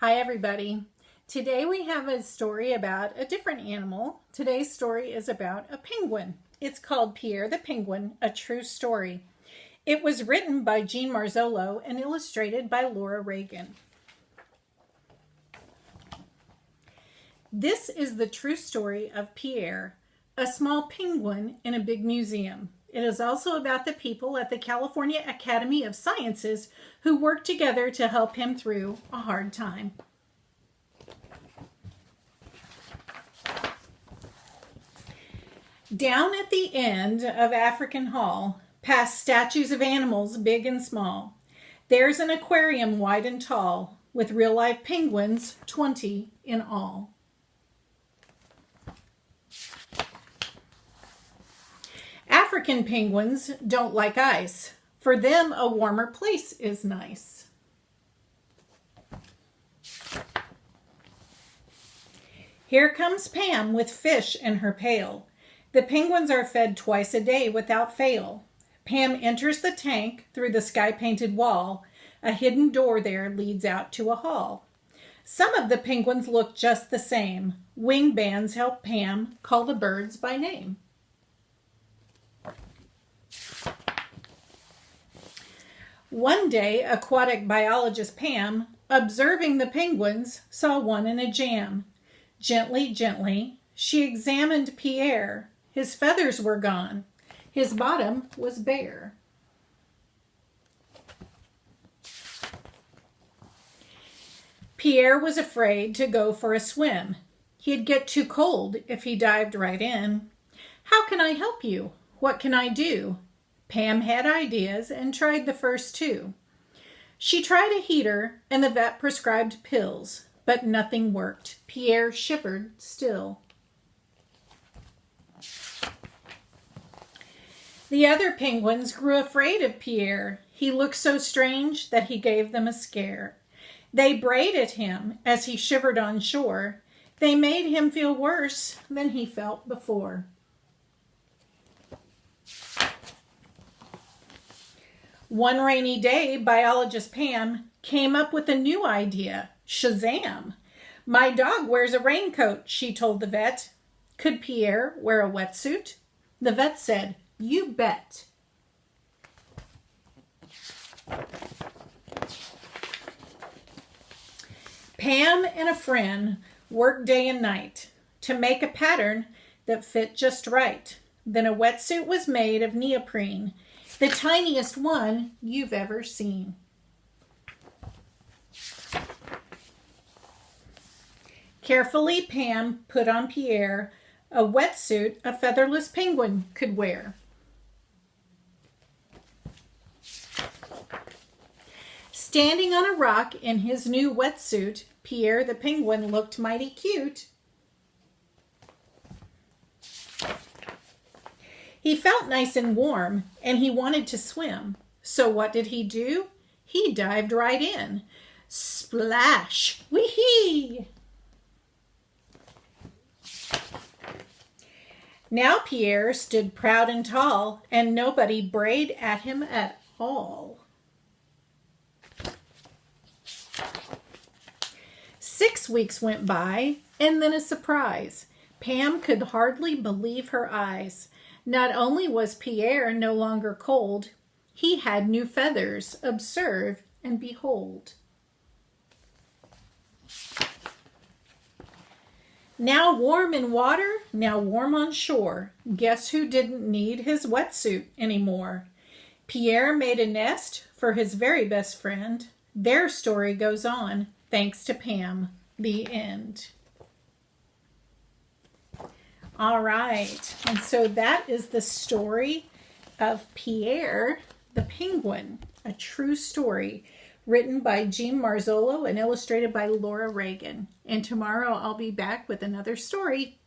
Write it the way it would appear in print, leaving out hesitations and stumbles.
Hi everybody. Today we have a story about a different animal. Today's story is about a penguin. It's called Pierre the Penguin, a true story. It was written by Jean Marzollo and illustrated by Laura Reagan. This is the true story of Pierre, a small penguin in a big museum. It is also about the people at the California Academy of Sciences who worked together to help him through a hard time. Down at the end of African Hall, past statues of animals big and small, there's an aquarium wide and tall with real life penguins, 20 in all. African penguins don't like ice. For them, a warmer place is nice. Here comes Pam with fish in her pail. The penguins are fed twice a day without fail. Pam enters the tank through the sky-painted wall. A hidden door there leads out to a hall. Some of the penguins look just the same. Wing bands help Pam call the birds by name. One day, aquatic biologist Pam, observing the penguins, saw one in a jam. Gently, gently, she examined Pierre. His feathers were gone. His bottom was bare. Pierre was afraid to go for a swim. He'd get too cold if he dived right in. "How can I help you? What can I do?" Pam had ideas and tried the first two. She tried a heater and the vet prescribed pills, but nothing worked. Pierre shivered still. The other penguins grew afraid of Pierre. He looked so strange that he gave them a scare. They brayed at him as he shivered on shore. They made him feel worse than he felt before. One rainy day, biologist Pam came up with a new idea. Shazam! "My dog wears a raincoat," she told the vet. Could Pierre wear a wetsuit? The vet said, "You bet." Pam and a friend worked day and night to make a pattern that fit just right. Then a wetsuit was made of neoprene, the tiniest one you've ever seen. Carefully, Pam put on Pierre a wetsuit a featherless penguin could wear. Standing on a rock in his new wetsuit, Pierre the penguin looked mighty cute. He felt nice and warm, and he wanted to swim. So what did he do? He dived right in. Splash! Whee-hee! Now Pierre stood proud and tall, and nobody brayed at him at all. 6 weeks went by, and then a surprise. Pam could hardly believe her eyes. Not only was Pierre no longer cold, he had new feathers. Observe and behold. Now warm in water, now warm on shore. Guess who didn't need his wetsuit anymore? Pierre made a nest for his very best friend. Their story goes on, thanks to Pam. The end. All right, and so that is the story of Pierre the Penguin, a true story written by Jean Marzollo and illustrated by Laura Reagan. And tomorrow I'll be back with another story.